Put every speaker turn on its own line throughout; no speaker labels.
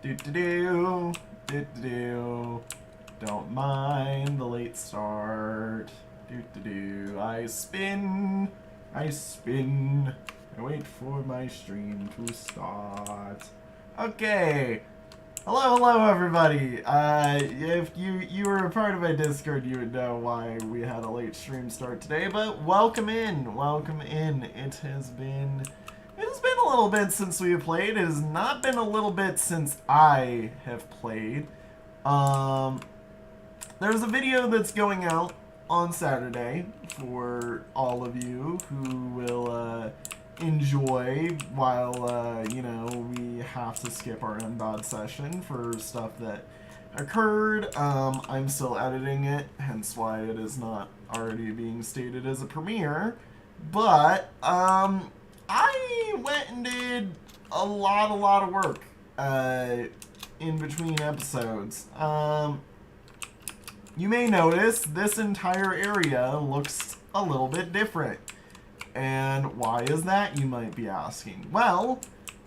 Do-do-do. Do-do-do. Don't mind the late start. Do-do-do. I spin. I spin. I wait for my stream to start. Okay. Hello, everybody. If you were a part of my Discord, you would know why we had a late stream start today. But welcome in, welcome in. It has been a little bit since we have played. It has not been a little bit since I have played. There's a video that's going out on Saturday for all of you who will enjoy while we have to skip our MDOT session for stuff that occurred. I'm still editing it, hence why it is not already being stated as a premiere. But I went and did a lot of work in between episodes. You may notice this entire area looks a little bit different. And why is that, you might be asking? Well,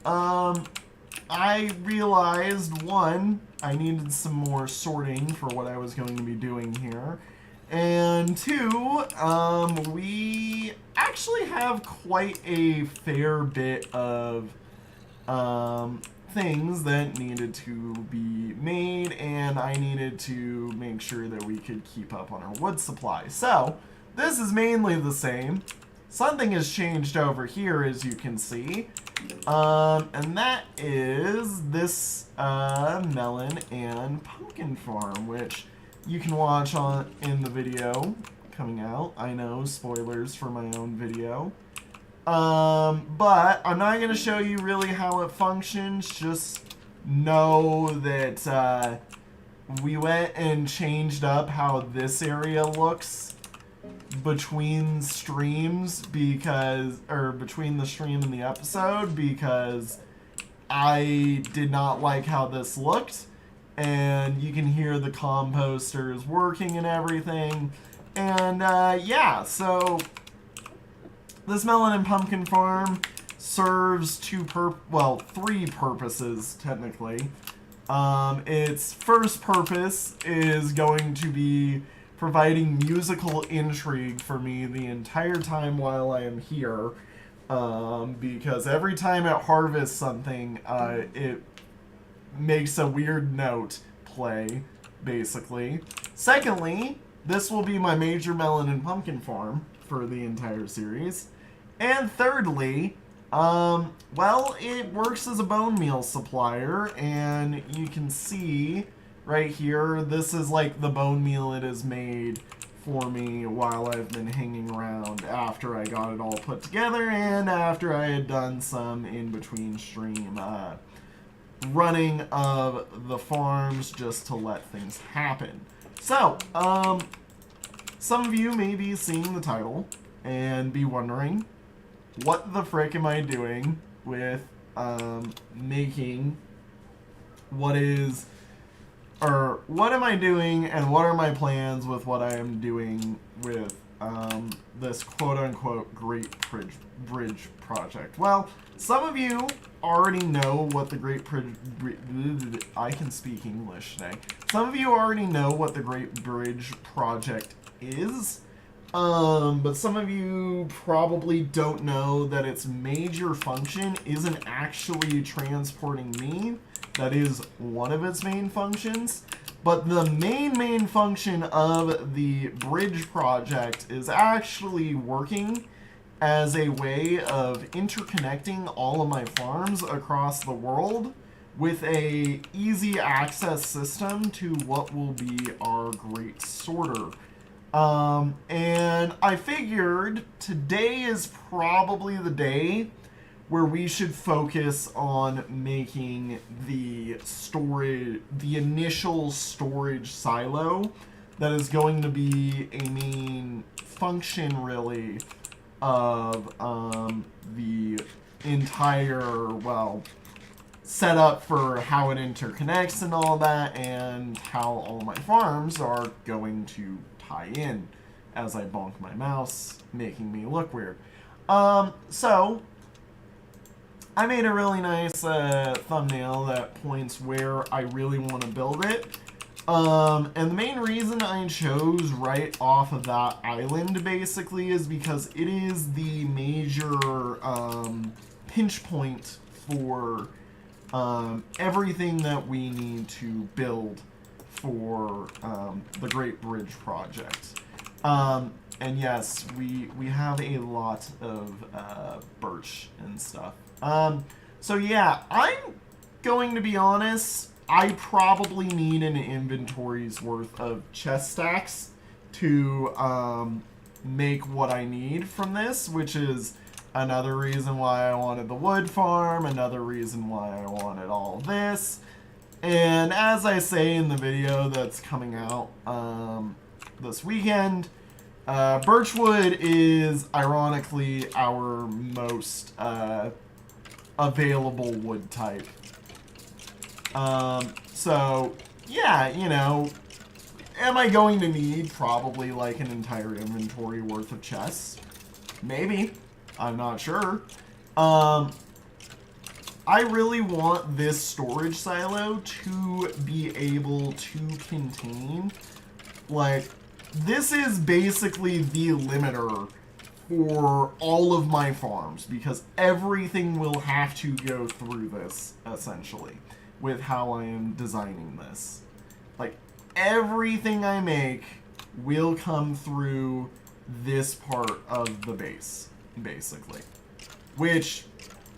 I realized, one, I needed some more sorting for what I was going to be doing here. And two, we actually have quite a fair bit of things that needed to be made, and I needed to make sure that we could keep up on our wood supply. So, this is mainly the same. Something has changed over here, as you can see, and that is this melon and pumpkin farm, which you can watch in the video coming out. I know, spoilers for my own video. But I'm not going to show you really how it functions. Just know that we went and changed up how this area looks between streams between the stream and the episode, because I did not like how this looked. And you can hear the composters working and everything. And yeah, so this melon and pumpkin farm serves three purposes, technically. Its first purpose is going to be providing musical intrigue for me the entire time while I am here. Because every time it harvests something, it makes a weird note play, basically. Secondly, this will be my major melon and pumpkin farm for the entire series. And thirdly, well, it works as a bone meal supplier, and you can see right here, this is like the bone meal it has made for me while I've been hanging around after I got it all put together and after I had done some in-between stream running of the farms just to let things happen. So, some of you may be seeing the title and be wondering, what the frick am I doing with making what am I doing and what are my plans with what I am doing with this quote-unquote Great Bridge project? Well, some of you already know what the Great Bridge... I can speak English today. Some of you already know what the Great Bridge project is, but some of you probably don't know that its major function isn't actually transporting me. That is one of its main functions. But the main function of the bridge project is actually working as a way of interconnecting all of my farms across the world with a easy access system to what will be our great sorter. And I figured today is probably the day where we should focus on making the initial storage silo that is going to be a main function, really, of the entire, setup for how it interconnects and all that, and how all my farms are going to tie in as I bonk my mouse, making me look weird. So I made a really nice thumbnail that points where I really want to build it. And the main reason I chose right off of that island, basically, is because it is the major pinch point for everything that we need to build for the Great Bridge Project. And yes, we have a lot of birch and stuff. So yeah, I'm going to be honest, I probably need an inventory's worth of chest stacks to make what I need from this, which is another reason why I wanted the wood farm, another reason why I wanted all this. And as I say in the video that's coming out this weekend, birchwood is ironically our most available wood type. So yeah, you know, am I going to need probably like an entire inventory worth of chests? Maybe. I'm not sure. I really want this storage silo to be able to contain, like, this is basically the limiter for all of my farms, because everything will have to go through this, essentially, with how I am designing this. Like, everything I make will come through this part of the base, basically. Which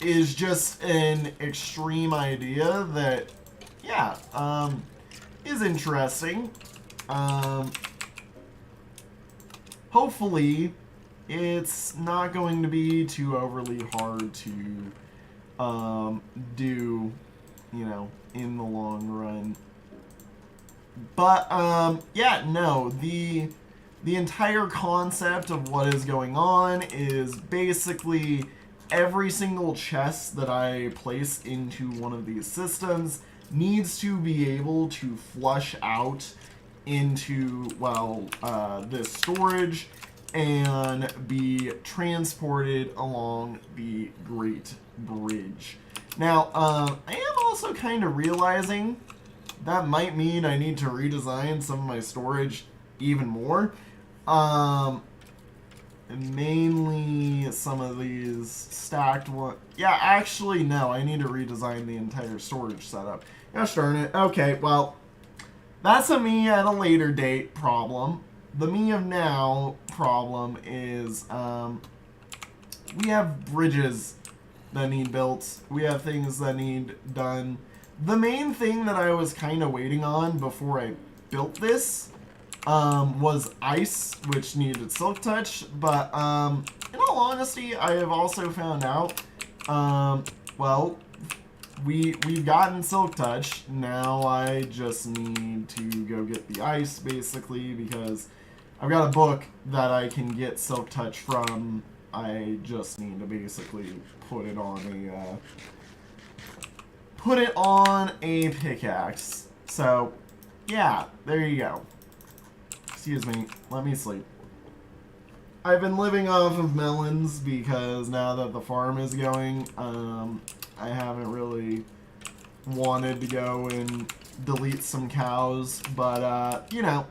is just an extreme idea that, yeah, is interesting. Hopefully, it's not going to be too overly hard to do, you know, in the long run. But, yeah, no, the entire concept of what is going on is basically every single chest that I place into one of these systems needs to be able to flush out into, well, this storage and be transported along the Great Bridge. Now, I am also kind of realizing that might mean I need to redesign some of my storage even more. Mainly some of these stacked one. Yeah, actually, no. I need to redesign the entire storage setup. Gosh darn it. Okay, well, that's a me at a later date problem. The me of now problem is we have bridges that need built. We have things that need done. The main thing that I was kind of waiting on before I built this was ice, which needed silk touch, but in all honesty, I have also found out, well, we've gotten silk touch. Now I just need to go get the ice, basically, because I've got a book that I can get silk touch from. I just need to basically put it on a pickaxe. So yeah, there you go. Excuse me, let me sleep. I've been living off of melons because now that the farm is going, I haven't really wanted to go and delete some cows, but, you know,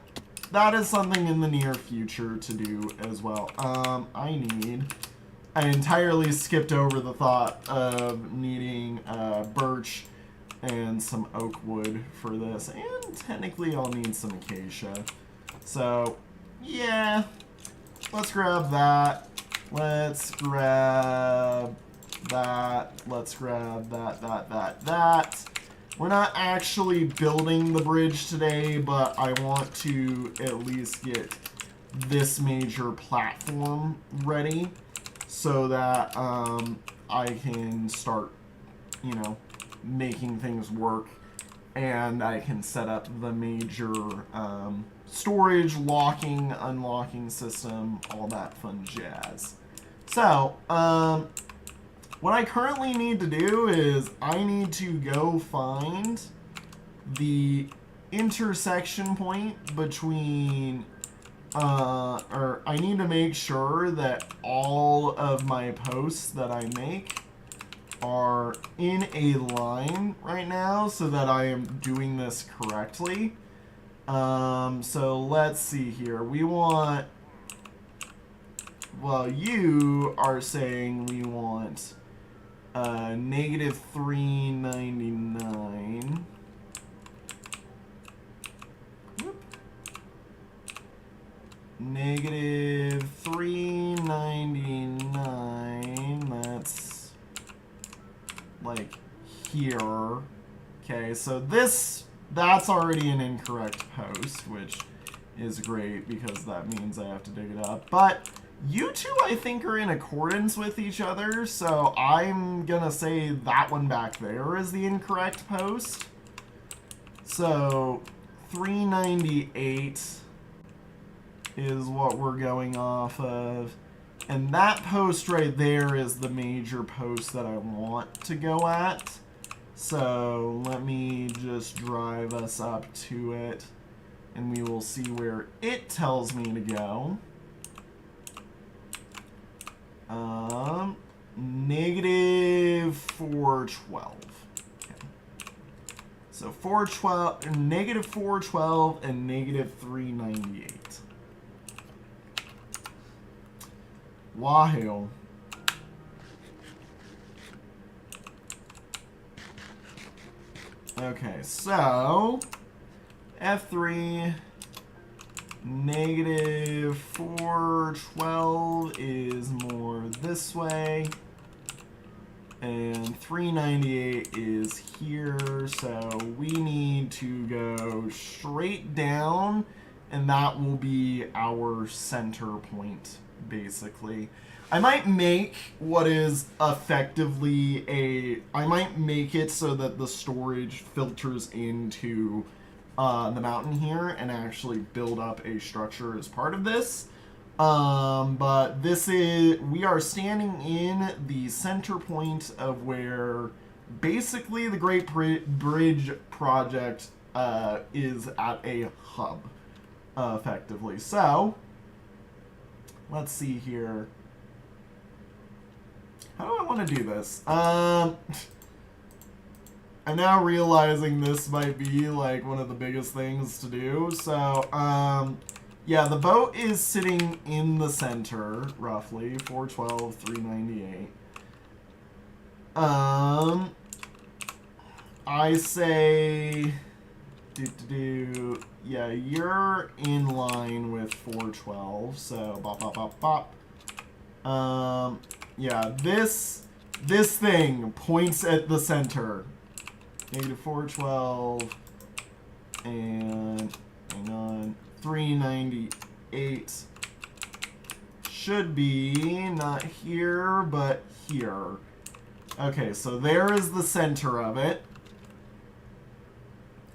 that is something in the near future to do as well. I entirely skipped over the thought of needing birch and some oak wood for this, and technically I'll need some acacia. So, yeah, let's grab that. Let's grab that. Let's grab that. We're not actually building the bridge today, but I want to at least get this major platform ready so that I can start, you know, making things work, and I can set up the major storage, locking, unlocking system, all that fun jazz. So, what I currently need to do is I need to go find the intersection point between, or I need to make sure that all of my posts that I make are in a line right now so that I am doing this correctly. So let's see here. We want, well, you are saying we want negative 399. Negative 399, that's like here. Okay, so that's already an incorrect post, which is great because that means I have to dig it up. But you two, I think, are in accordance with each other, so I'm gonna say that one back there is the incorrect post. So 398 is what we're going off of. And that post right there is the major post that I want to go at. So let me just drive us up to it, and we will see where it tells me to go. Negative 412. Okay. So 412, negative 412 and negative 398. Wahoo. Okay, so F3 negative 412 is more this way, and 398 is here, so we need to go straight down, and that will be our center point, basically. I might make what is effectively I might make it so that the storage filters into the mountain here and actually build up a structure as part of this. But we are standing in the center point of where basically the Great Bridge Project is at a hub, effectively. So, let's see here. How do I want to do this? I'm now realizing this might be like one of the biggest things to do. So, yeah, the boat is sitting in the center, roughly, 412, 398. I say, yeah, you're in line with 412, so bop, bop, bop, bop. Yeah, this thing points at the center. Negative 412, and hang on, 398 should be not here, but here. Okay, so there is the center of it.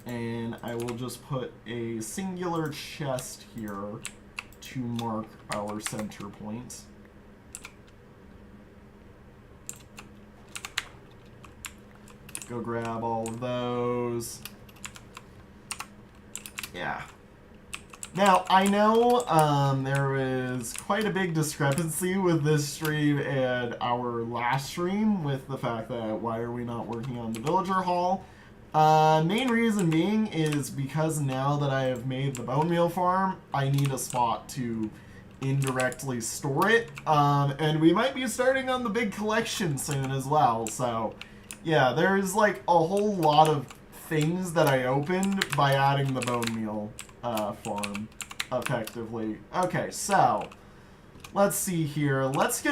And I will just put a singular chest here to mark our center point. Go grab all of those. Yeah. Now, I know there is quite a big discrepancy with this stream and our last stream with the fact that why are we not working on the villager hall? Main reason being is because now that I have made the bone meal farm, I need a spot to indirectly store it. And we might be starting on the big collection soon as well, so yeah, there's like a whole lot of things that I opened by adding the bone meal farm, effectively. Okay, so let's see here. Let's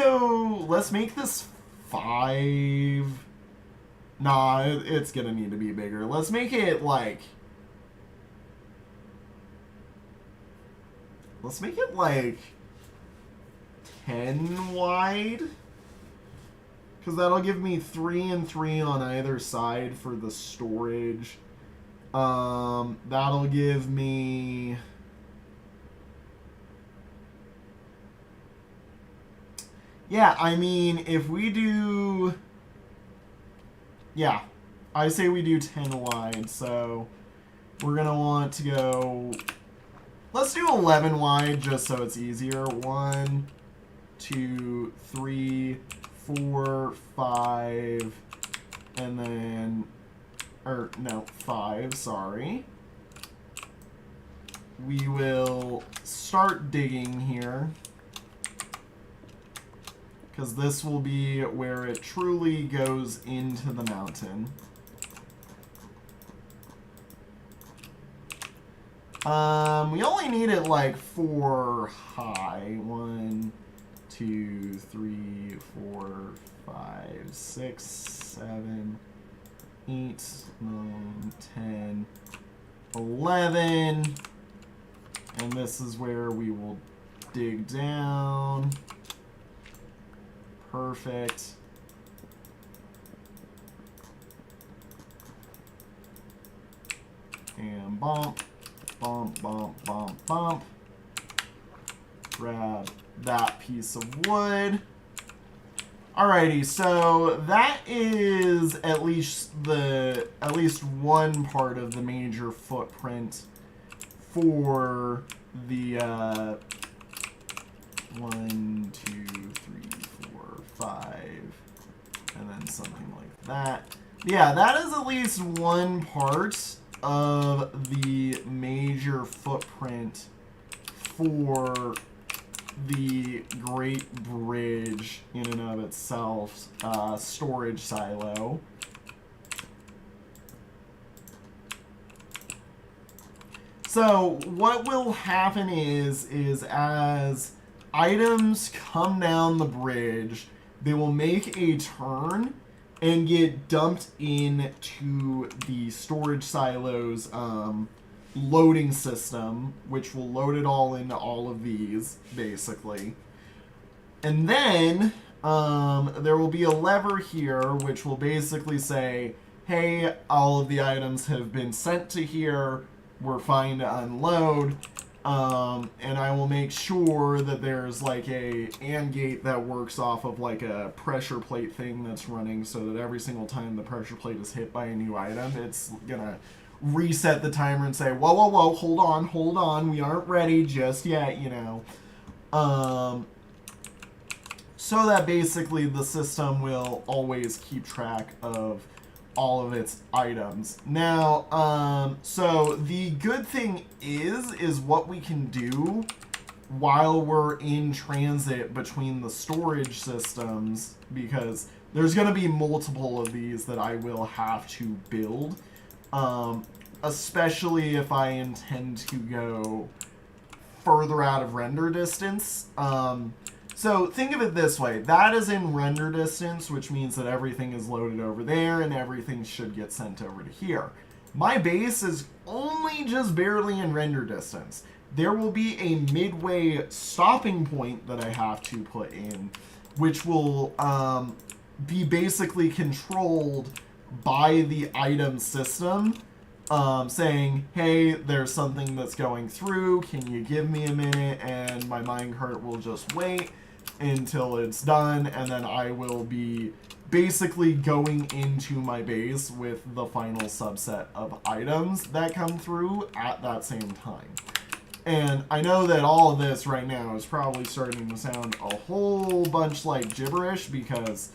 make this 5. Nah, it's gonna need to be bigger. Let's make it like 10 wide. Because that'll give me 3 and 3 on either side for the storage. That'll give me... Yeah, I mean, if we do... Yeah, I say we do 10 wide, so we're going to want to go... Let's do 11 wide just so it's easier. 1, 2, 3, 4, 5, and then, or no, 5, sorry. We will start digging here, because this will be where it truly goes into the mountain. We only need it like 4 high. 1, 2, 3, 4, 5, 6, 7, 8, 9, 10, 11. And this is where we will dig down. Perfect. And bump, bump, bump, bump, bump. Grab that piece of wood. Alrighty, so that is at least one part of the major footprint for the 1, 2, 3, 4, 5, and then something like that. Yeah, that is at least one part of the major footprint for the Great Bridge in and of itself, storage silo. So what will happen is as items come down the bridge, they will make a turn and get dumped into the storage silo's loading system, which will load it all into all of these, basically. And then there will be a lever here, which will basically say, hey, all of the items have been sent to here, we're fine to unload. And I will make sure that there's like a AND gate that works off of like a pressure plate thing that's running, so that every single time the pressure plate is hit by a new item, it's gonna reset the timer and say, whoa, whoa, whoa, hold on, we aren't ready just yet, you know. So that basically the system will always keep track of all of its items. Now, so the good thing is what we can do while we're in transit between the storage systems, because there's going to be multiple of these that I will have to build, especially if I intend to go further out of render distance. So think of it this way. That is in render distance, which means that everything is loaded over there and everything should get sent over to here. My base is only just barely in render distance. There will be a midway stopping point that I have to put in, which will be basically controlled by the item system, saying, hey, there's something that's going through, can you give me a minute? And my minecart will just wait until it's done, and then I will be basically going into my base with the final subset of items that come through at that same time. And I know that all of this right now is probably starting to sound a whole bunch like gibberish, because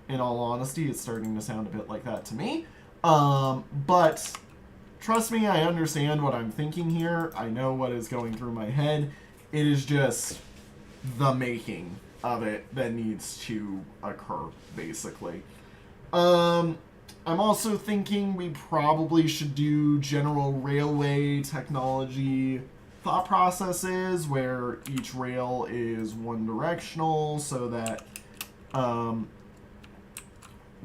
in all honesty, it's starting to sound a bit like that to me. But trust me, I understand what I'm thinking here. I know what is going through my head. It is just the making of it that needs to occur, basically. I'm also thinking we probably should do general railway technology thought processes where each rail is one directional, so that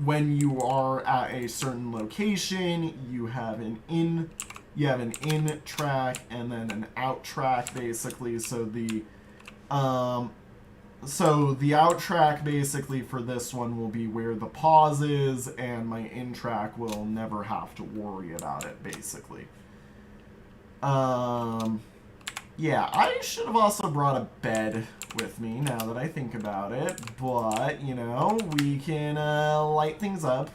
when you are at a certain location, you have an in track and then an out track, basically. So the out track basically for this one will be where the pause is, and my in track will never have to worry about it, basically. Yeah, I should have also brought a bed with me now that I think about it, but, you know, we can light things up.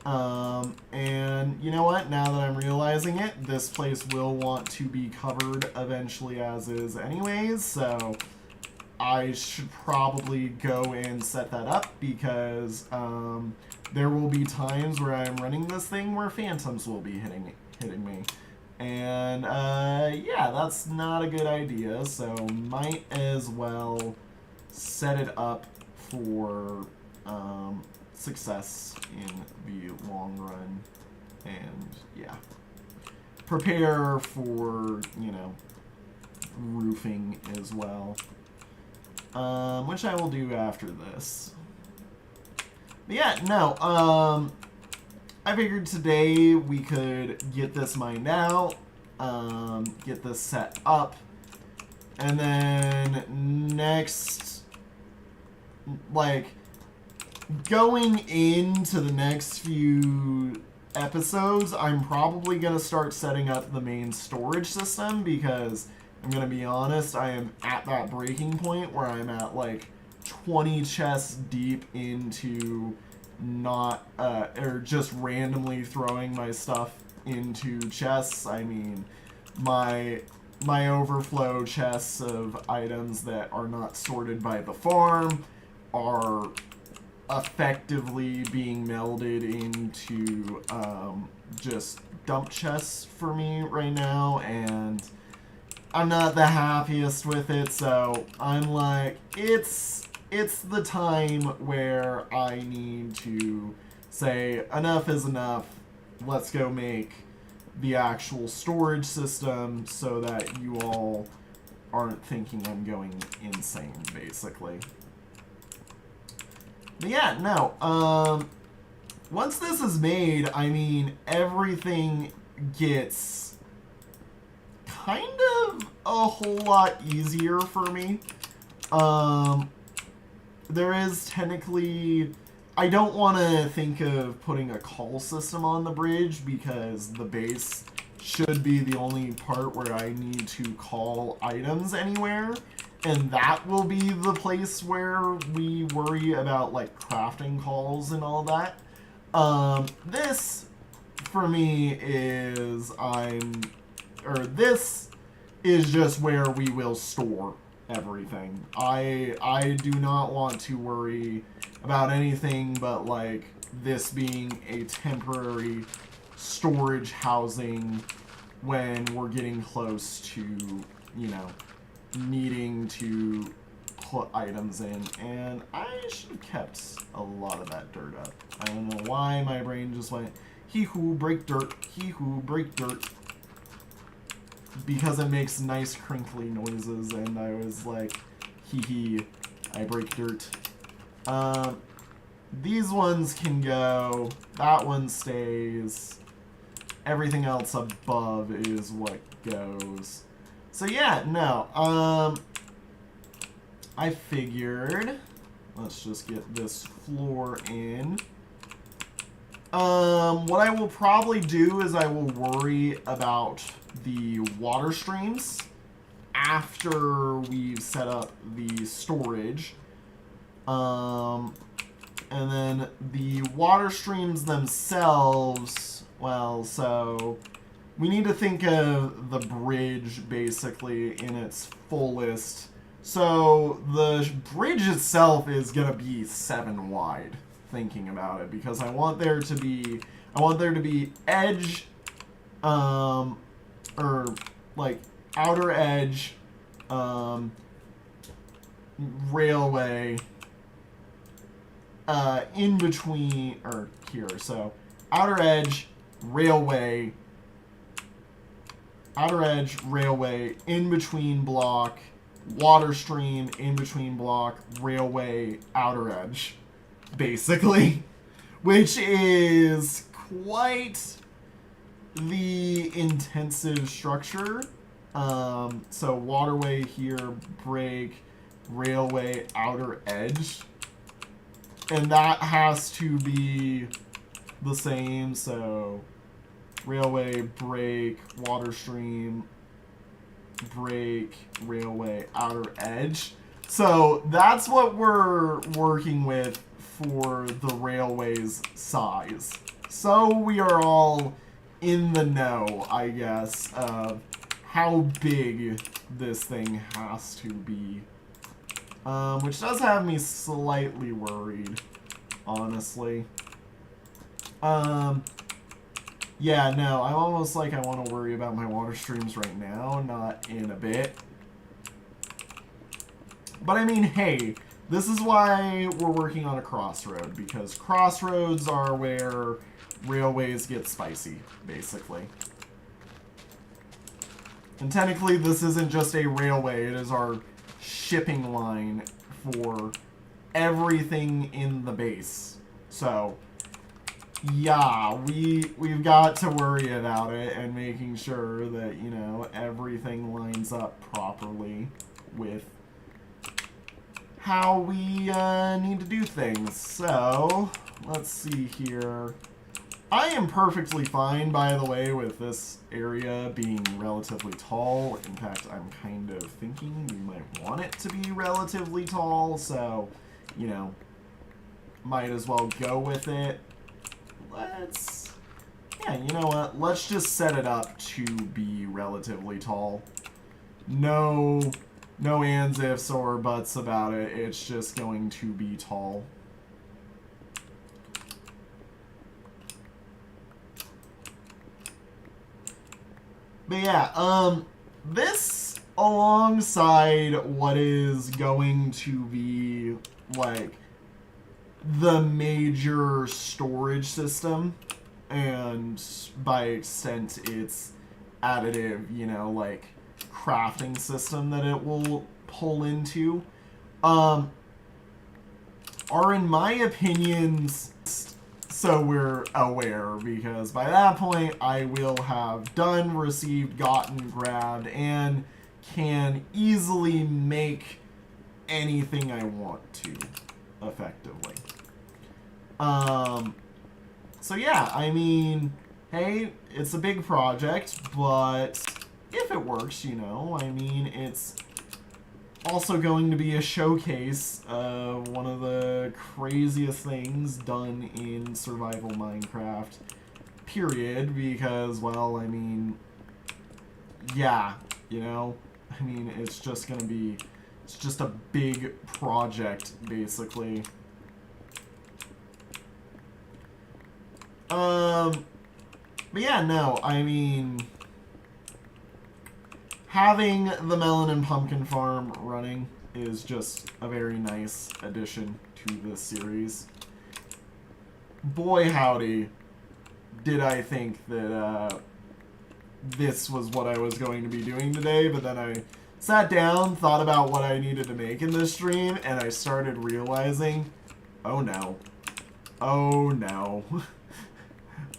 And you know what, now that I'm realizing it, this place will want to be covered eventually as is anyways, so I should probably go and set that up because there will be times where I'm running this thing where phantoms will be hitting me. And yeah, that's not a good idea, so might as well set it up for success in the long run. And yeah, prepare for, you know, roofing as well, which I will do after this. But yeah, no, I figured today we could get this mined out, get this set up, and then next, like, going into the next few episodes, I'm probably going to start setting up the main storage system because, I'm going to be honest, I am at that breaking point where I'm at, like, 20 chests deep into not, or just randomly throwing my stuff into chests. I mean, my overflow chests of items that are not sorted by the farm are effectively being melded into just dump chests for me right now, and I'm not the happiest with it, so I'm like, it's the time where I need to say enough is enough, let's go make the actual storage system so that you all aren't thinking I'm going insane, basically. But yeah, no, once this is made, I mean, everything gets kind of a whole lot easier for me. There is technically, I don't want to think of putting a call system on the bridge because the base should be the only part where I need to call items anywhere. And that will be the place where we worry about, like, crafting calls and all that. This, for me, is this is just where we will store everything. I do not want to worry about anything but, like, this being a temporary storage housing when we're getting close to, you know, needing to put items in. And I should have kept a lot of that dirt up. I don't know why my brain just went, hee-hoo, break dirt, hee-hoo, break dirt. Because it makes nice crinkly noises, and I was like, hee-hee, I break dirt. These ones can go, that one stays, everything else above is what goes. So yeah, no, I figured, let's just get this floor in. What I will probably do is I will worry about the water streams after we've set up the storage. And then the water streams themselves, well, so we need to think of the bridge basically in its fullest. So the bridge itself is going to be 7 wide, thinking about it, because I want there to be edge, or like outer edge, railway, in between, or here, so outer edge, railway, in between block, water stream, in between block, railway, outer edge, basically, which is quite the intensive structure. So waterway here, break, railway, outer edge, and that has to be the same. So railway, break, water stream, break, railway, outer edge. So that's what we're working with for the railway's size. So we are all in the know, I guess, of how big this thing has to be. which does have me slightly worried, honestly. Yeah, no, I'm almost like I want to worry about my water streams right now, not in a bit. But I mean, hey, this is why we're working on a crossroad, because crossroads are where railways get spicy, basically. And technically, this isn't just a railway, it is our shipping line for everything in the base. So, yeah, we've got to worry about it and making sure that, you know, everything lines up properly with how we need to do things. So, let's see here. I am perfectly fine, by the way, with this area being relatively tall. In fact, I'm kind of thinking we might want it to be relatively tall, so, you know, might as well go with it. Yeah, you know what? Let's just set it up to be relatively tall. No ands, ifs, or buts about it. It's just going to be tall. But yeah, this alongside what is going to be, like, the major storage system, and by extent its additive, you know, like, crafting system that it will pull into, are, in my opinions, so we're aware, because by that point I will have done, received, gotten, grabbed, and can easily make anything I want to, effectively. So yeah, I mean, hey, it's a big project, but if it works, you know, I mean, it's also going to be a showcase of one of the craziest things done in survival Minecraft, period, because, well, I mean, yeah, you know, I mean, it's just gonna be, it's just a big project, basically. But yeah, no, I mean, having the melon and pumpkin farm running is just a very nice addition to this series. Boy howdy, did I think that this was what I was going to be doing today, but then I sat down, thought about what I needed to make in this stream, and I started realizing, oh no. Oh no.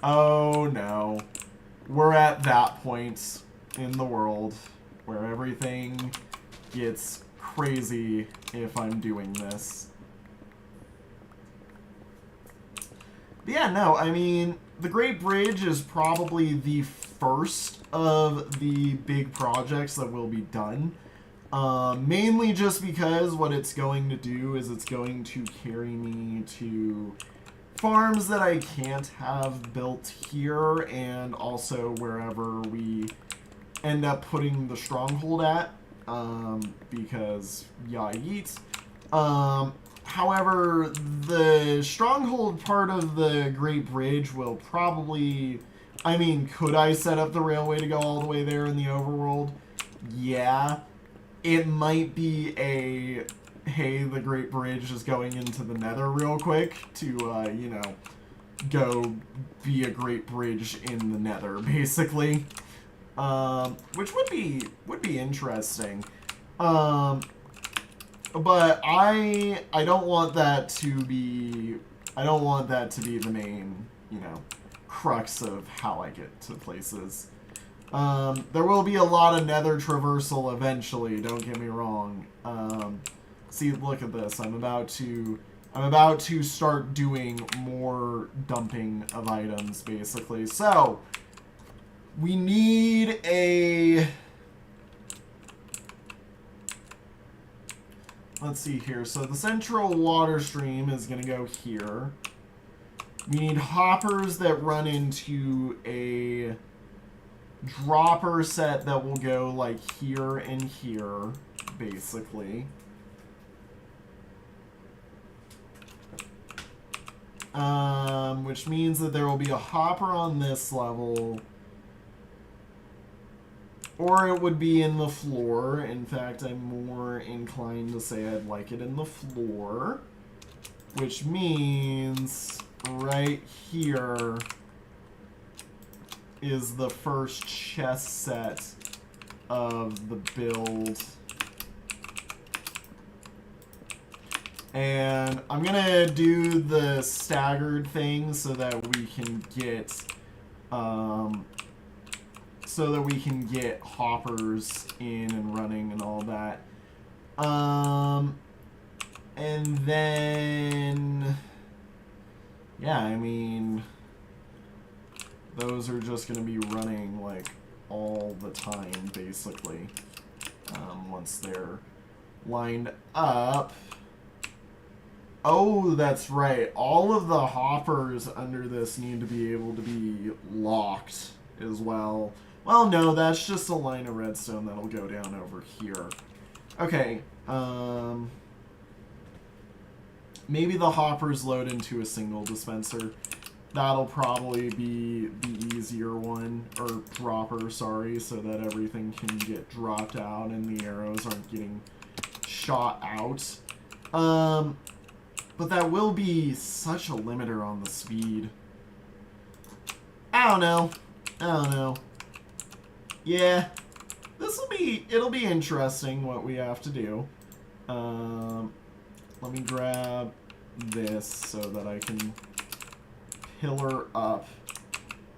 Oh no. We're at that point in the world where everything gets crazy if I'm doing this. But yeah, no, I mean, the Great Bridge is probably the first of the big projects that will be done. Mainly just because what it's going to do is it's going to carry me to farms that I can't have built here, and also wherever we end up putting the stronghold at, because yeah, yeet. However, the stronghold part of the Great Bridge will probably, I mean, could I set up the railway to go all the way there in the overworld? Yeah. It might be a, hey, the Great Bridge is going into the Nether real quick to, you know, go be a Great Bridge in the Nether, basically. Which would be interesting. But I don't want that to be, the main, you know, crux of how I get to places. There will be a lot of Nether traversal eventually, don't get me wrong. See, look at this. I'm about to start doing more dumping of items, basically. So, we need a... Let's see here. So the central water stream is going to go here. We need hoppers that run into a dropper set that will go like here and here, basically. Which means that there will be a hopper on this level. Or it would be in the floor. In fact, I'm more inclined to say I'd like it in the floor. Which means right here is the first chest set of the build. And I'm gonna do the staggered thing so that we can get hoppers in and running and all that. And then yeah, I mean, those are just gonna be running like all the time basically. Once they're lined up. Oh, that's right. All of the hoppers under this need to be able to be locked as well. Well, no, that's just a line of redstone that'll go down over here. Okay, maybe the hoppers load into a single dispenser. That'll probably be the easier one, or proper, sorry, so that everything can get dropped out and the arrows aren't getting shot out. But that will be such a limiter on the speed. I don't know. Yeah, it'll be interesting what we have to do. Let me grab this so that I can pillar up,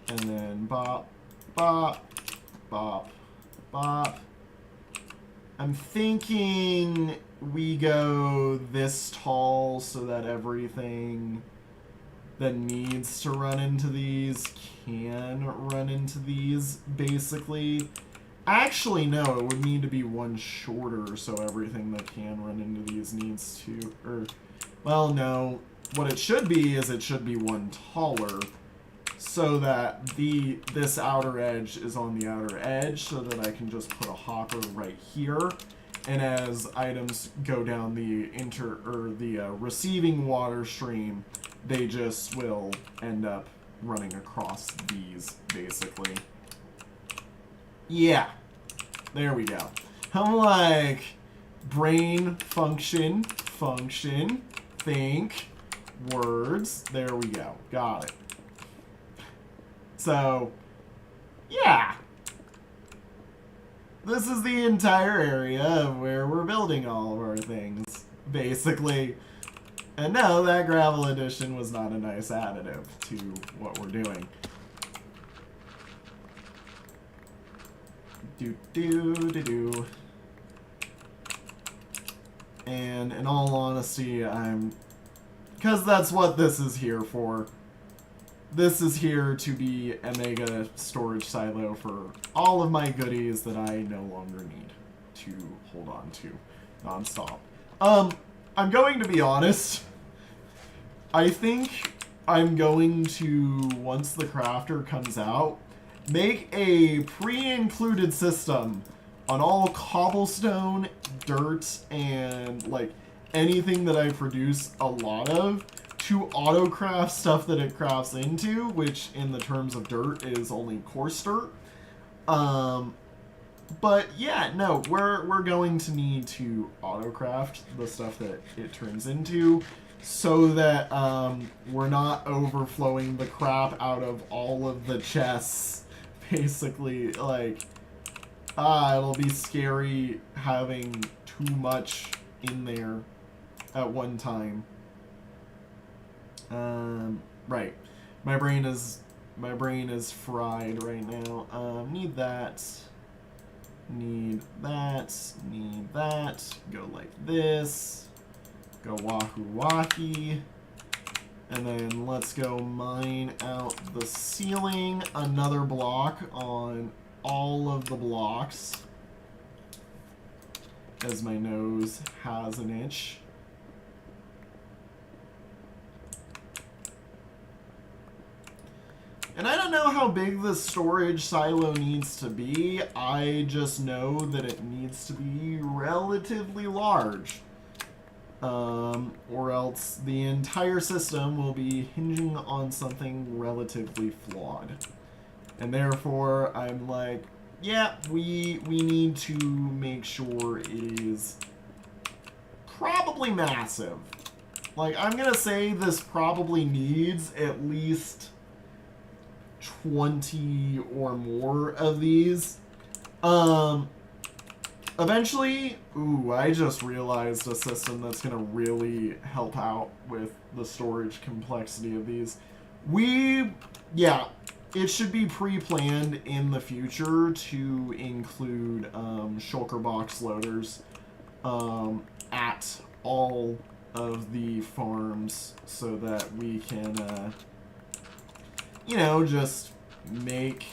and then bop, bop, bop, bop. I'm thinking we go this tall so that everything that needs to run into these can run into these, basically. Actually, no, it would need to be one shorter so everything that can run into these needs to, or, well, no. What it should be is it should be one taller so that this outer edge is on the outer edge so that I can just put a hopper right here. And as items go down the receiving water stream, they just will end up running across these, basically. Yeah. There we go. I'm like, brain function, think, words. There we go. Got it. So, yeah. This is the entire area of where we're building all of our things, basically. And no, that gravel addition was not a nice additive to what we're doing. Do. And in all honesty, because that's what this is here for. This is here to be a mega storage silo for all of my goodies that I no longer need to hold on to nonstop. I'm going to be honest. I think I'm going to, once the crafter comes out, make a pre-included system on all cobblestone, dirt, and like anything that I produce a lot of, to auto-craft stuff that it crafts into, which in the terms of dirt is only coarse dirt. But yeah, no, we're going to need to auto-craft the stuff that it turns into so that we're not overflowing the crap out of all of the chests. Basically, like, it'll be scary having too much in there at one time. Right. My brain is fried right now. Need that. Need that. Need that. Go like this. Go wahoo wahi. And then let's go mine out the ceiling. Another block on all of the blocks. As my nose has an itch. And I don't know how big the storage silo needs to be. I just know that it needs to be relatively large. or else the entire system will be hinging on something relatively flawed. And therefore, I'm like, yeah, we need to make sure it is probably massive. Like, I'm gonna say this probably needs at least 20 or more of these. Eventually, ooh, I just realized a system that's gonna really help out with the storage complexity of these. Yeah, it should be pre-planned in the future to include shulker box loaders at all of the farms so that we can, you know, just make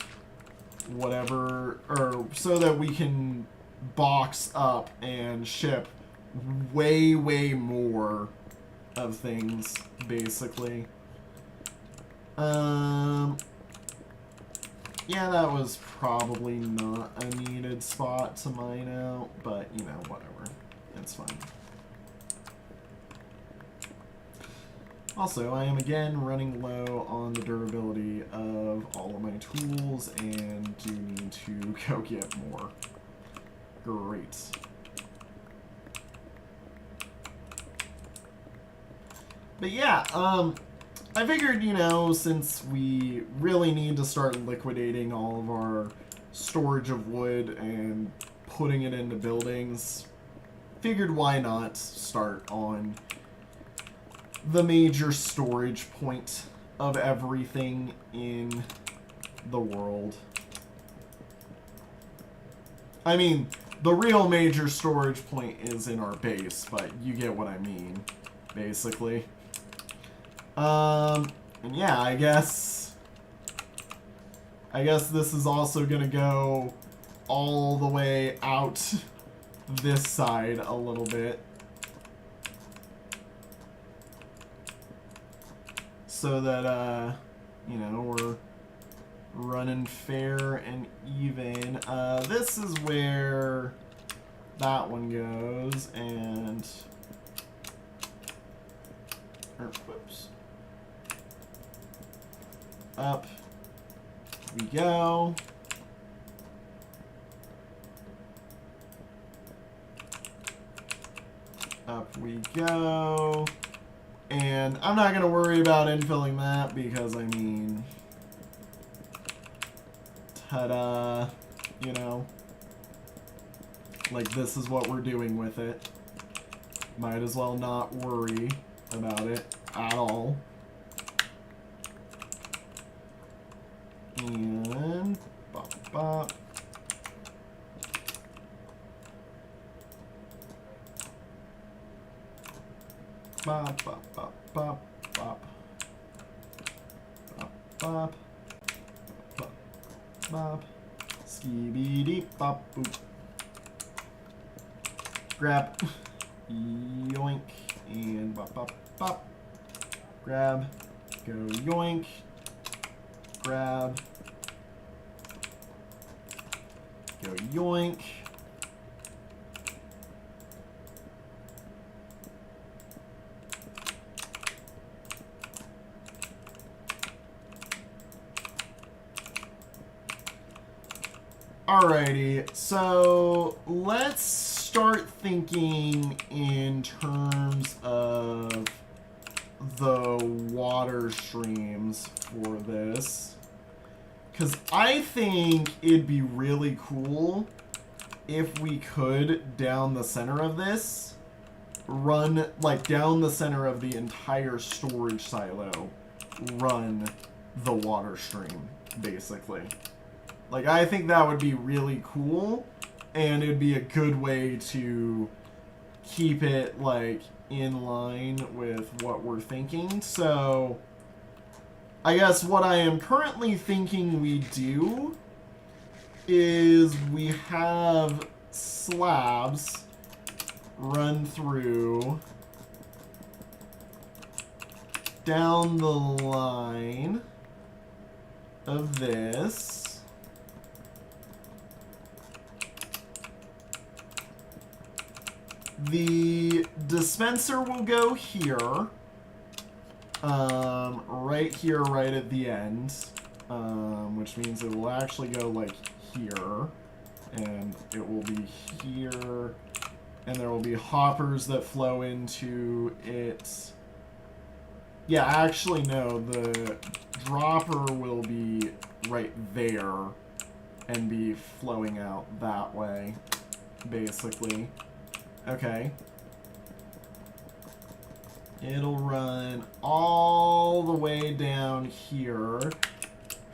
whatever, or so that we can box up and ship way more of things, basically. Yeah, that was probably not a needed spot to mine out, but, you know, whatever. It's fine. Also, I am again running low on the durability of all of my tools and do need to go get more. Great. But yeah, I figured, you know, since we really need to start liquidating all of our storage of wood and putting it into buildings, figured why not start on the major storage point of everything in the world. I mean, the real major storage point is in our base, but you get what I mean, basically. And yeah, I guess this is also gonna go all the way out this side a little bit. So that, you know, we're running fair and even. This is where that one goes, and... whoops. Up we go. Up we go. And I'm not going to worry about infilling that because, I mean, ta-da, you know, like this is what we're doing with it. Might as well not worry about it at all. And bop, bop. Bop, bop, bop, bop, bop. Bop, bop. Bop, bop. Skibidi bop, boop. Grab. Yoink. And bop, bop, bop. Grab. Go yoink. Grab. Go yoink. Alrighty, so let's start thinking in terms of the water streams for this. Because I think it'd be really cool if we could, down the center of this, run, like down the center of the entire storage silo, run the water stream, basically. Like, I think that would be really cool, and it'd be a good way to keep it, like, in line with what we're thinking. So, I guess what I am currently thinking we do is we have slabs run through down the line of this. The dispenser will go here. Right here, right at the end. Which means it will actually go like here. And it will be here. And there will be hoppers that flow into it. Yeah, actually, no. The dropper will be right there and be flowing out that way, basically. Okay. It'll run all the way down here,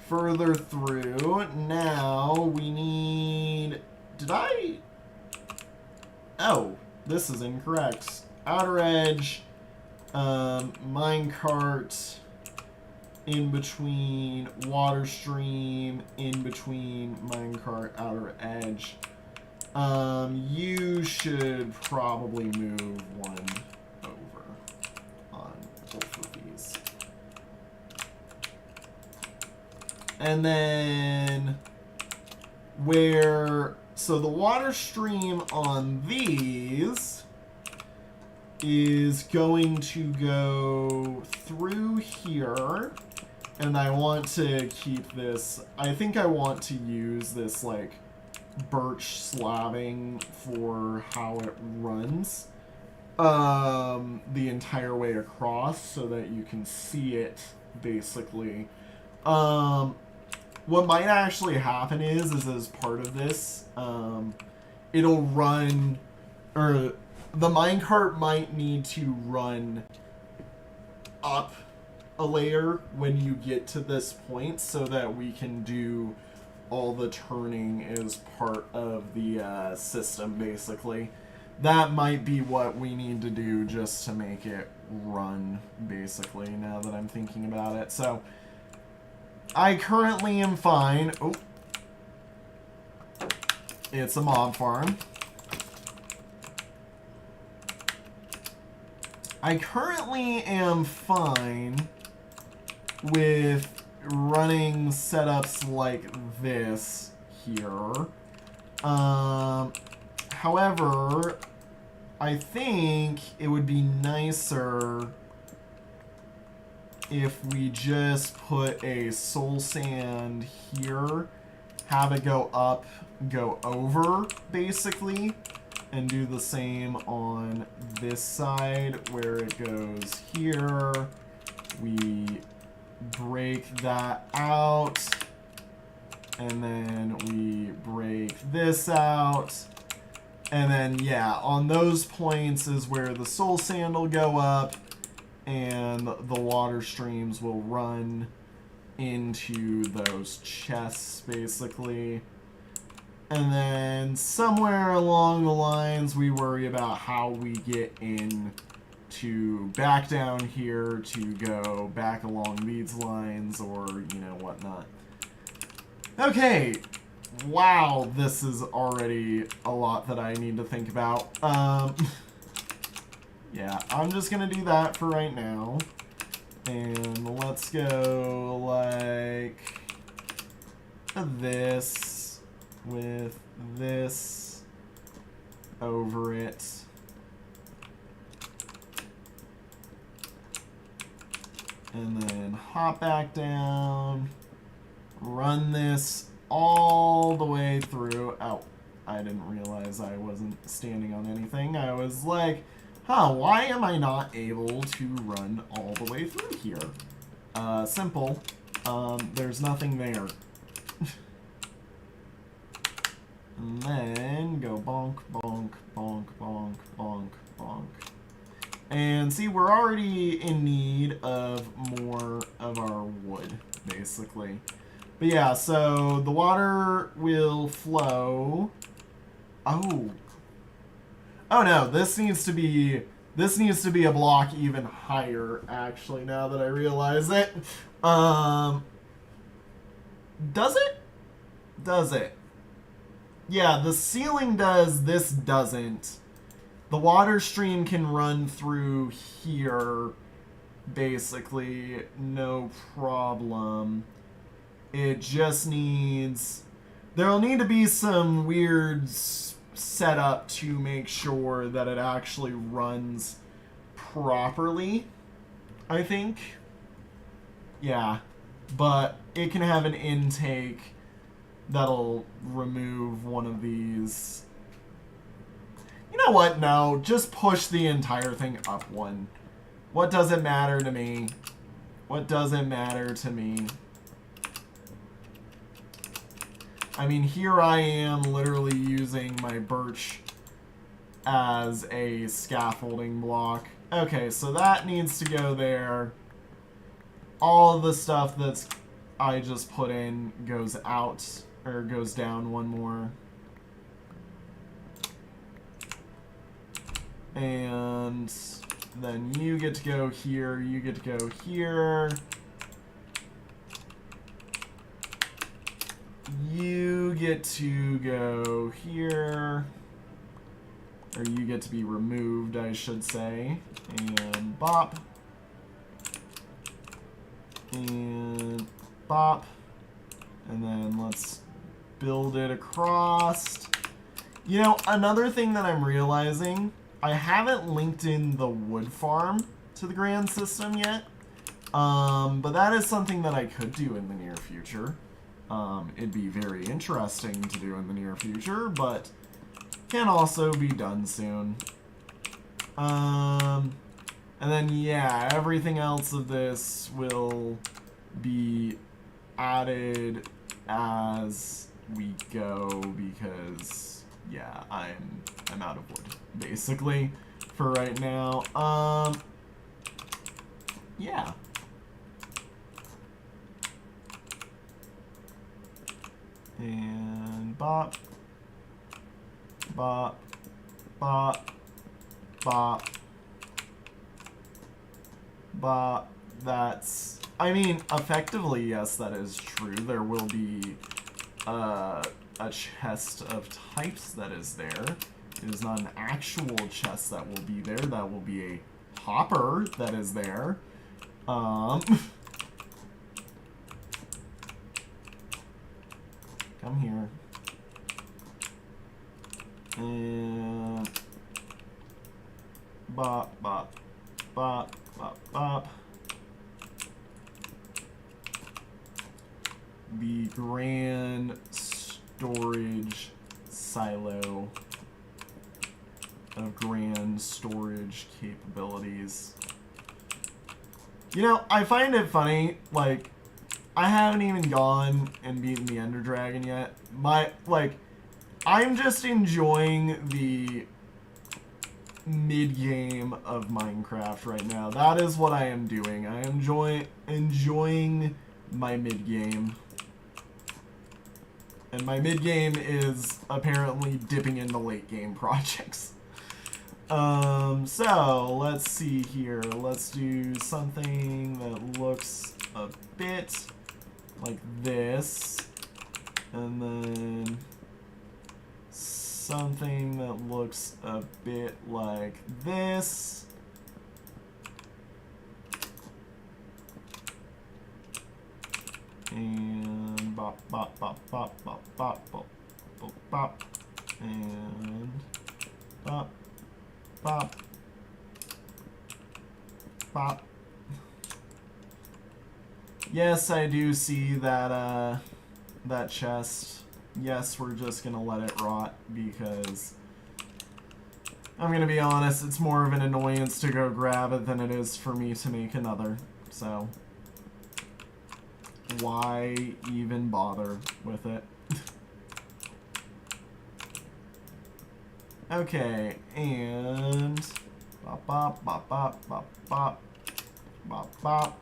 further through. Now we need... Did I... Oh, this is incorrect. Outer edge, minecart, in between water stream, in between minecart, outer edge. You should probably move one over on both of these. And then where... So the water stream on these is going to go through here, and I want to keep this, I think I want to use this like birch slabbing for how it runs the entire way across so that you can see it basically. What might actually happen is as part of this, it'll run, or the minecart might need to run up a layer when you get to this point so that we can do all the turning as part of the system, basically. That might be what we need to do just to make it run, basically, now that I'm thinking about it. So I currently am fine. Oh. It's a mob farm. I currently am fine with running setups like this here. However, I think it would be nicer if we just put a soul sand here, have it go up, go over, basically, and do the same on this side where it goes here. We break that out, and then we break this out. And then, yeah, on those points is where the soul sand will go up, and the water streams will run into those chests, basically. And then somewhere along the lines, we worry about how we get in to back down here to go back along these lines or, you know, whatnot. Okay. Wow, this is already a lot that I need to think about. Yeah, I'm just gonna do that for right now. And let's go like this with this over it. And then hop back down, run this all the way through. Oh, I didn't realize I wasn't standing on anything. I was like, huh, why am I not able to run all the way through here? Simple. There's nothing there. And then go bonk, bonk, bonk, bonk, bonk, bonk. And see, we're already in need of more of our wood, basically. But yeah, so the water will flow. Oh. Oh no, this needs to be a block even higher, actually, now that I realize it. Does it? Does it? Yeah, the ceiling does, this doesn't. The water stream can run through here, basically, no problem. It just needs... There'll need to be some weird set up to make sure that it actually runs properly, I think. Yeah, but it can have an intake that'll remove one of these. You know what? No, just push the entire thing up one. What does it matter to me? What does it matter to me? I mean, here I am literally using my birch as a scaffolding block. Okay, so that needs to go there. All of the stuff that's I just put in goes out, or goes down one more. And then you get to go here, you get to go here. You get to go here. Or you get to be removed, I should say. And bop. And bop. And then let's build it across. You know, another thing that I'm realizing, I haven't linked in the wood farm to the Grand System yet. But that is something that I could do in the near future. It'd be very interesting to do in the near future, but can also be done soon. And then, yeah, everything else of this will be added as we go because, yeah, I'm out of wood, basically, for right now. Yeah. And bop, bop, bop, bop, bop. That's, I mean, effectively, yes, that is true. There will be a chest of types that is there. It is not an actual chest that will be there. That will be a hopper that is there. Come here. And bop, bop, bop, bop, bop. The grand storage silo of grand storage capabilities. You know, I find it funny, like, I haven't even gone and beaten the Ender Dragon yet. I'm just enjoying the mid-game of Minecraft right now. That is what I am doing. I am enjoying my mid-game. And my mid-game is apparently dipping into late-game projects. So, let's see here. Let's do something that looks a bit like this. And then something that looks a bit like this. And bop, bop, bop, bop, bop, bop, bop, bop, bop. And bop, bop, bop. Yes, I do see that, that chest. Yes, we're just gonna let it rot because I'm gonna be honest, it's more of an annoyance to go grab it than it is for me to make another. So, why even bother with it? Okay, and bop, bop, bop, bop, bop, bop, bop, bop.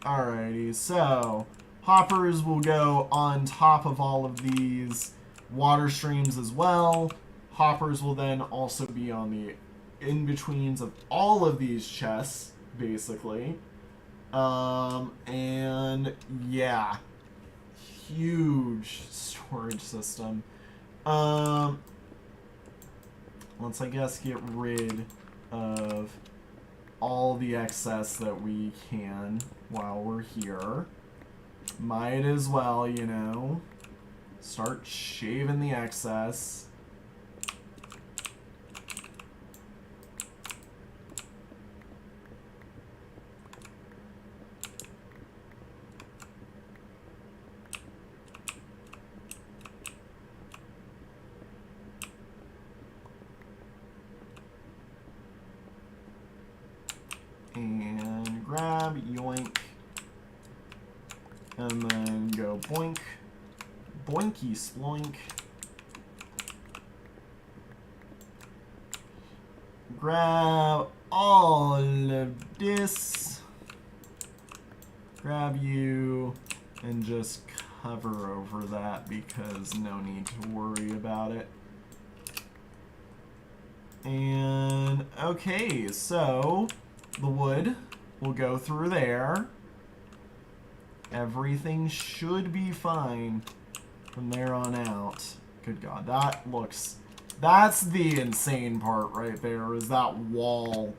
Alrighty, so hoppers will go on top of all of these water streams as well. Hoppers will then also be on the in-betweens of all of these chests, basically. And yeah, huge storage system. Let's, I guess, get rid of all the excess that we can while we're here. Might as well, you know, start shaving the excess. grab, yoink, and then go boink, boinky sploink. Grab all of this, grab you, and just cover over that because no need to worry about it. And okay, so the wood will go through there. Everything should be fine from there on out. Good God, that looks... That's the insane part right there, is that wall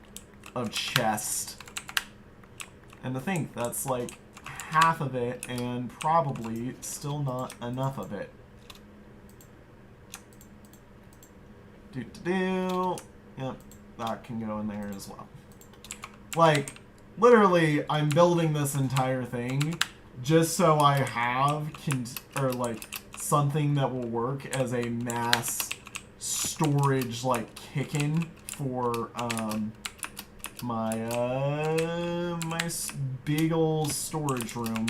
of chest. And to think, that's like half of it, and probably still not enough of it. Yep, that can go in there as well. Like, literally, I'm building this entire thing just so I have, something that will work as a mass storage, like, kick-in for, my big old storage room.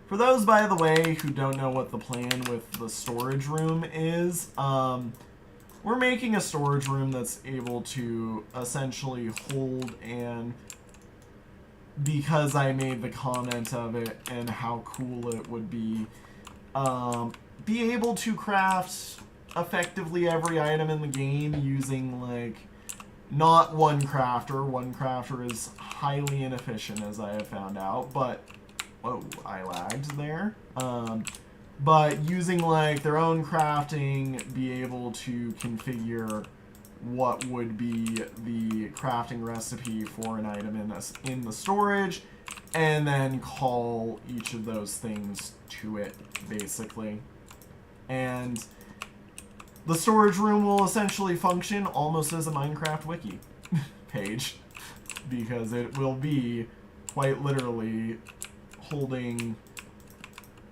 For those, by the way, who don't know what the plan with the storage room is, we're making a storage room that's able to essentially hold, and because I made the comment of it and how cool it would be able to craft effectively every item in the game using, like, not one crafter. One crafter is highly inefficient, as I have found out, but... Whoa, I lagged there. But using, like, their own crafting, be able to configure what would be the crafting recipe for an item in the storage, and then call each of those things to it, basically. And the storage room will essentially function almost as a Minecraft wiki page, because it will be quite literally holding,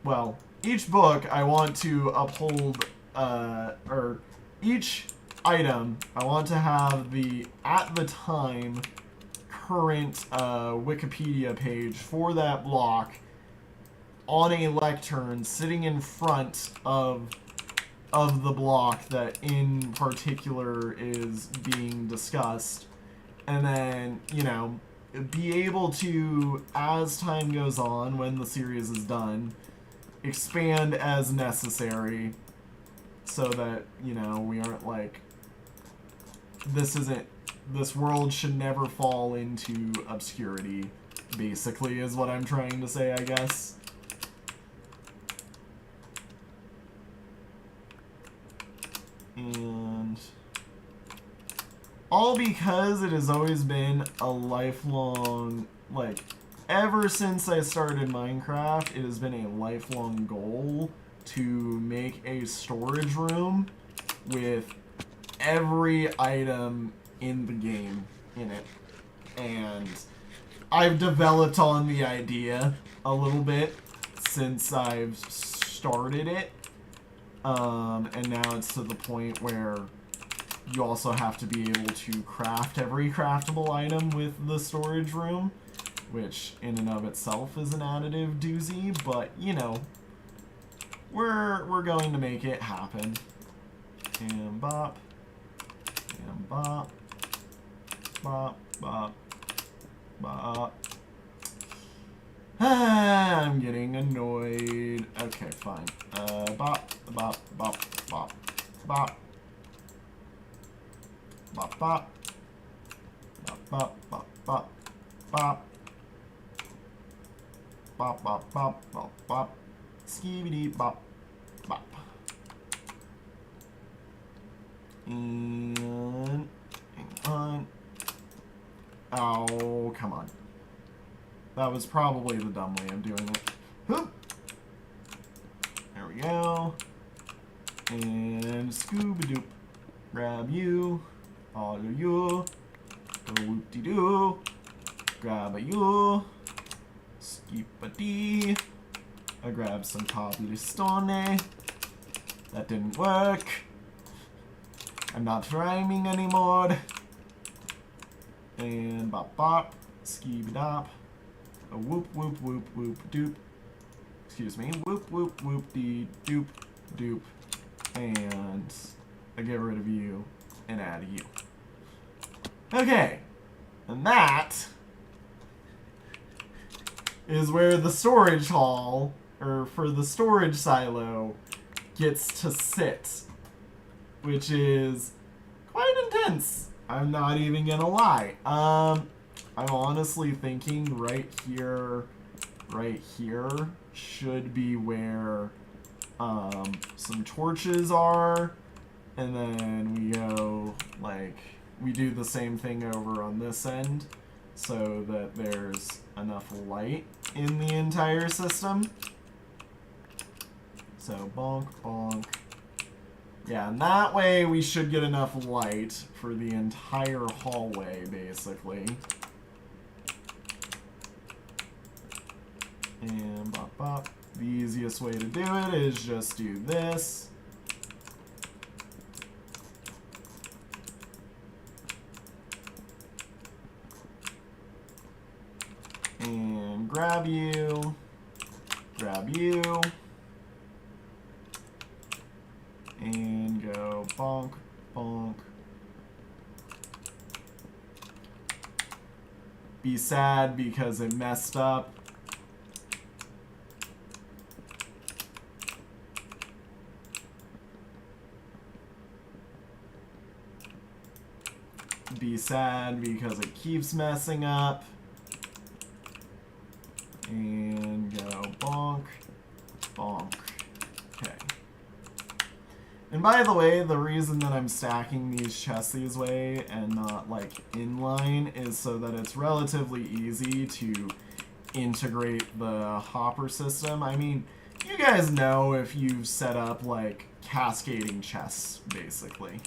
well, each book I want to uphold, or each item I want to have the, at the time, current Wikipedia page for that block on a lectern sitting in front of the block that in particular is being discussed, and then, you know, be able to, as time goes on, when the series is done, expand as necessary so that, you know, we aren't like, this world should never fall into obscurity, basically, is what I'm trying to say, I guess. And all because it has always been a lifelong, like, ever since I started Minecraft, it has been a lifelong goal to make a storage room with every item in the game in it. And I've developed on the idea a little bit since I've started it. And now it's to the point where you also have to be able to craft every craftable item with the storage room, which in and of itself is an additive doozy, but, you know, we're going to make it happen. And bop. And bop. Bop, bop, bop. I'm getting annoyed. Okay, fine. Bop, bop, bop, bop, bop. Bop, bop. Bop, bop, bop, bop, bop. Bop, bop, bop, bop, bop. Skibidi bop, bop. And hang on. Oh, come on. That was probably the dumb way of doing it. Hoop. There we go. And scooby-doop. Grab you. All of you. Whoop-de-doo. Grab a you. Skip-a-dee. I grabbed some cobblestone. That didn't work. I'm not rhyming anymore. And bop bop. Skeeb dop. A whoop whoop whoop whoop doop. Excuse me. Whoop whoop whoop dee doop doop. And I get rid of you and add you. Okay. And that is where the storage hall, or for the storage silo, gets to sit. Which is quite intense. I'm not even gonna lie. I'm honestly thinking right here should be where some torches are, and then we go, like, we do the same thing over on this end so that there's enough light in the entire system. So bonk, bonk. Yeah, and that way we should get enough light for the entire hallway, basically. And bop bop. The easiest way to do it is just do this. And grab you. Grab you. And go bonk, bonk. Be sad because it messed up. Be sad because it keeps messing up. And go bonk, bonk. Okay. And by the way, the reason that I'm stacking these chests this way and not like inline is so that it's relatively easy to integrate the hopper system. I mean, you guys know if you've set up like cascading chests, basically.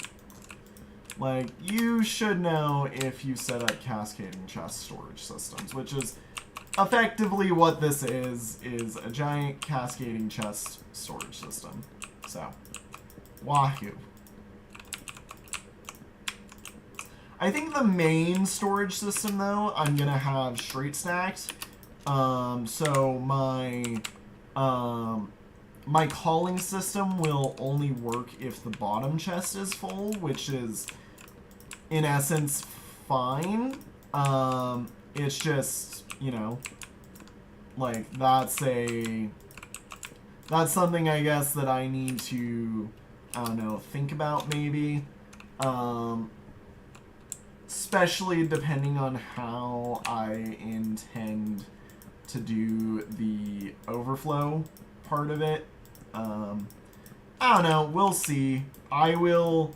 Like, you should know if you set up cascading chest storage systems, which is effectively what this is a giant cascading chest storage system. So, wahoo. I think the main storage system, though, I'm going to have straight stacked. So my calling system will only work if the bottom chest is full, which is, in essence, fine. It's just, you know, like, that's something, I guess, that I need to, I don't know, think about, maybe. Especially depending on how I intend to do the overflow part of it. I don't know, we'll see. I will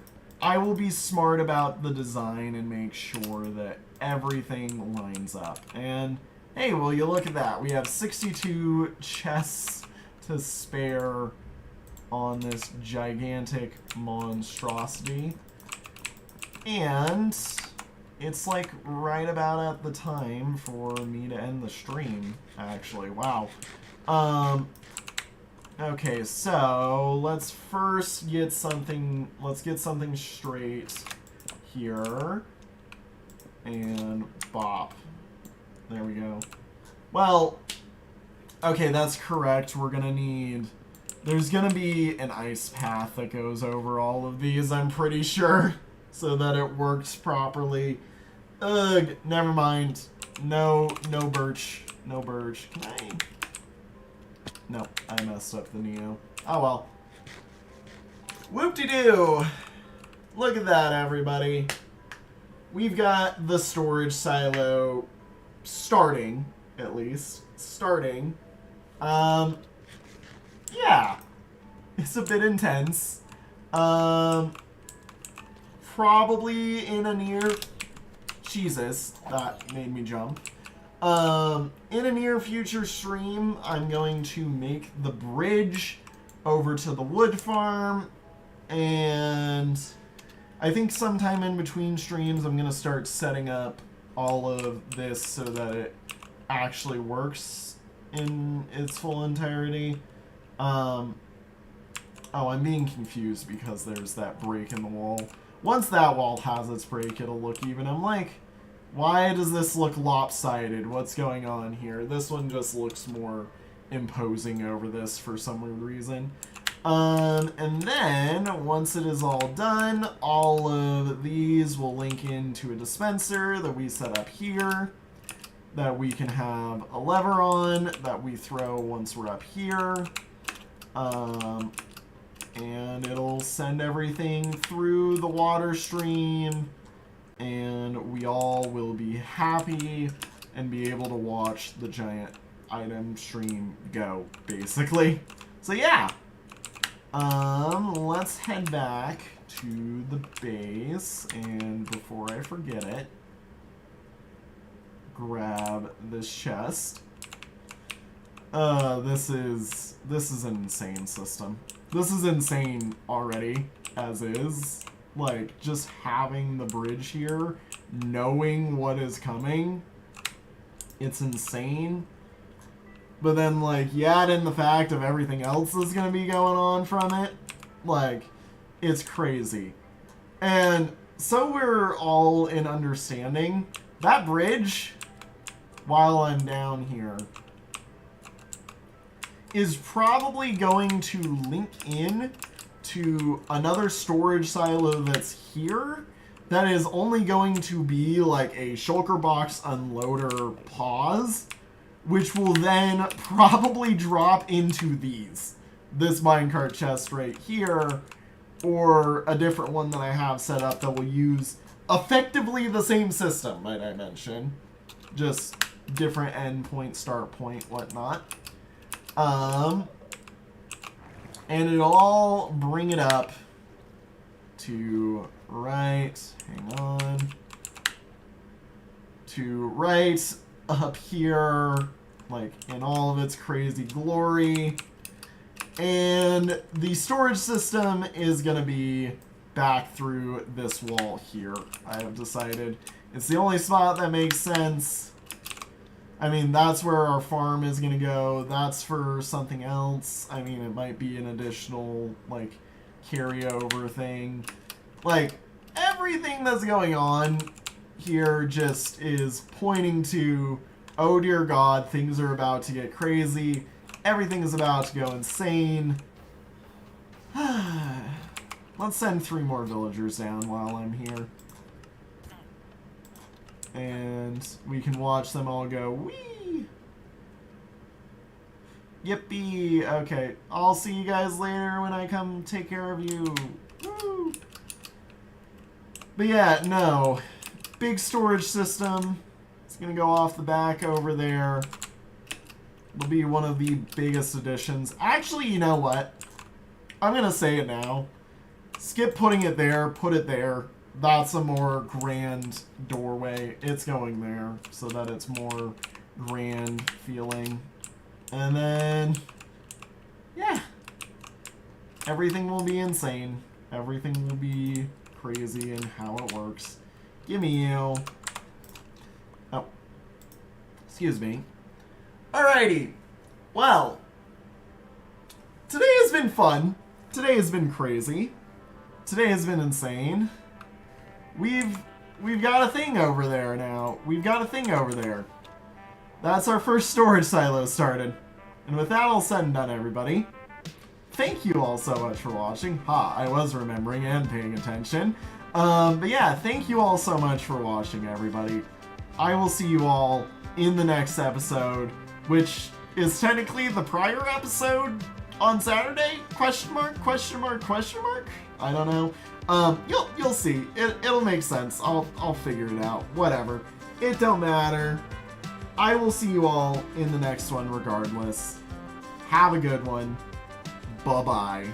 be smart about the design and make sure that everything lines up. And hey, will you look at that? We have 62 chests to spare on this gigantic monstrosity. And it's like right about at the time for me to end the stream, actually. Wow. Okay, so let's first get something, straight here. And bop. There we go. Well, okay, that's correct. We're gonna need, there's gonna be an ice path that goes over all of these, I'm pretty sure, so that it works properly. Ugh, never mind. No birch. No birch. Can I? Nope, I messed up the Neo. Oh well. Whoop-de-doo! Look at that, everybody. We've got the storage silo starting, at least. Starting. Yeah. It's a bit intense. Probably in a near... Jesus, that made me jump. In a near future stream, I'm going to make the bridge over to the wood farm, and I think sometime in between streams I'm going to start setting up all of this so that it actually works in its full entirety. Oh, I'm being confused because there's that break in the wall. Once that wall has its break, it'll look even. I'm like, Why does this look lopsided? What's going on here? This one just looks more imposing over this for some weird reason. And then, once it is all done, all of these will link into a dispenser that we set up here, that we can have a lever on, that we throw once we're up here. And it'll send everything through the water stream, and we all will be happy and be able to watch the giant item stream go, basically. So yeah, let's head back to the base, and before I forget it, grab this chest. This is an insane system. This is insane already, as is. Like, just having the bridge here, knowing what is coming, it's insane. But then, like, you add in the fact of everything else that's gonna be going on from it, like, it's crazy. And so we're all in understanding, that bridge, while I'm down here, is probably going to link in to another storage silo that's here that is only going to be like a shulker box unloader pause, which will then probably drop into this minecart chest right here, or a different one that I have set up that will use effectively the same system, might I mention, just different endpoint, start point, whatnot. And it'll all bring it up to right up here, like in all of its crazy glory. And the storage system is going to be back through this wall here. I have decided it's the only spot that makes sense. I mean, that's where our farm is going to go. That's for something else. I mean, it might be an additional, like, carryover thing. Like, everything that's going on here just is pointing to, oh dear God, things are about to get crazy. Everything is about to go insane. Let's send 3 more villagers down while I'm here. And we can watch them all go, whee! Yippee! Okay, I'll see you guys later when I come take care of you. Woo! But yeah, no. Big storage system. It's gonna go off the back over there. It'll be one of the biggest additions. Actually, you know what? I'm gonna say it now. Skip putting it there, put it there. That's a more grand doorway. It's going there so that it's more grand feeling. And then, yeah. Everything will be insane. Everything will be crazy in how it works. Gimme you. Oh. Excuse me. Alrighty. Well. Today has been fun. Today has been crazy. Today has been insane. We've got a thing over there now. We've got a thing over there. That's our first storage silo started. And with that all said and done, everybody, thank you all so much for watching. Ha, I was remembering and paying attention. But yeah, thank you all so much for watching, everybody. I will see you all in the next episode, which is technically the prior episode on Saturday? Question mark, question mark, question mark? I don't know. You'll see. It'll make sense. I'll figure it out. Whatever. It don't matter. I will see you all in the next one regardless. Have a good one. Bye-bye.